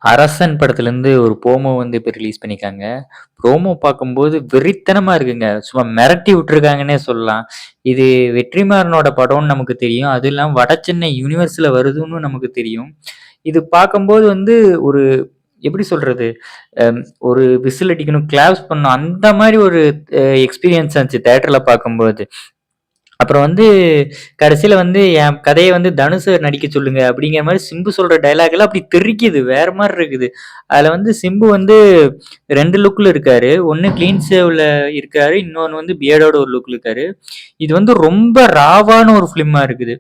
அரசன் படத்துலேருந்து ஒரு ப்ரோமோ வந்து இப்போ ரிலீஸ் பண்ணியிருக்காங்க. ப்ரோமோ பார்க்கும்போது வெறித்தனமா இருக்குங்க. சும்மா மிரட்டி விட்டுருக்காங்கன்னே சொல்லலாம். இது வெற்றிமாறனோட படம்னு நமக்கு தெரியும். அதுவும் இல்லாம வடசென்னை யுனிவர்ஸ்ல வருதுன்னு நமக்கு தெரியும். இது பார்க்கும்போது வந்து ஒரு எப்படி சொல்றது? அம் ஒரு விசில் அடிக்கணும், கிளாப்ஸ் பண்ணணும் அந்த மாரி ஒரு எக்ஸ்பீரியன்ஸ் இருந்துச்சு தியேட்டர்ல பார்க்கும்போது. அப்புறம் வந்து கடைசியில வந்து என் கதைய வந்து தனுஷ நடிக்க சொல்லுங்க அப்படிங்கிற மாரி சிம்பு சொல்ற டயலாக் எல்லாம் அப்படி தெறிக்குது. வேற மாரி இருக்குது. அதுல வந்து சிம்பு வந்து 2 லுக்ல இருக்காரு. ஒண்ணு கிளீன் ஷேவ்ல இருக்காரு. இன்னொன்னு வந்து பியர்டோட ஒரு லுக்ல இருக்காரு. இது வந்து ரொம்ப ராவான ஒரு ஃபிலிமா இருக்குது.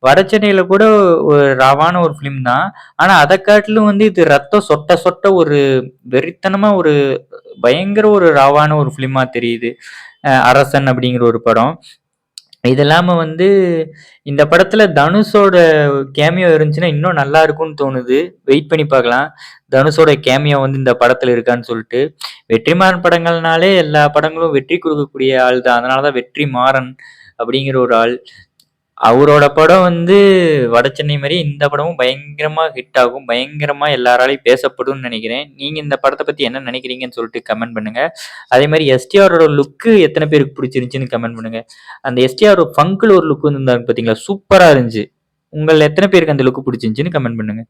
வடசென்னையில கூட ஒரு ராவான ஒரு ஃபிலிம் தான். ஆனா அத காட்டிலும் வந்து இது ரத்தம் சொட்ட சொட்ட ஒரு வெறித்தனமா ஒரு பயங்கர ஒரு ராவான ஒரு ஃபிலிமா தெரியுது. அரசன் அப்படிங்கிற ஒரு படம். இது இல்லாம வந்து, இந்த படத்துல தனுஷோட கேமியோ இருந்துச்சுன்னா, இன்னும் நல்லா இருக்கும்னு தோணுது. வெயிட் பண்ணி பார்க்கலாம். தனுஷோட கேமியோ வந்து இந்த படத்துல இருக்கான்னு சொல்ட்டு. வெற்றிமாறன் படங்கள்னாலே எல்லா படங்களும் வெற்றி குடுக்கக்கூடிய ஆள் தான். அதனால தான் வெற்றிமாறன் அப்படிங்கிற ஒரு ஆள். அவரோட படம் வந்து வடசென்னை மாரி இந்த படமும் பயங்கரமா ஹிட் ஆகும். பயங்கரமா எல்லாராலயும் பேசப்படும்னு நெனைக்கிறேன். நீங்க இந்த படத்த பத்தி என்ன நெனைக்கிறீங்கன்னு சொல்லிட்டு கமெண்ட் பண்ணுங்க. அதே மாரி எஸ்டிஆரோட லுக்கு எத்தன பேருக்கு புடிச்சிருந்துச்சுன்னு கமெண்ட் பண்ணுங்க. அந்த எஸ்டிஆர் ஃபங்க்ல ஒரு லுக் வந்திருந்தாரு பார்த்தீங்களா? சூப்பரா இருந்துச்சு. உங்கள்ல எத்தன பேருக்கு அந்த லுக் புடிச்சிருந்துச்சுன்னு கமெண்ட் பண்ணுங்க.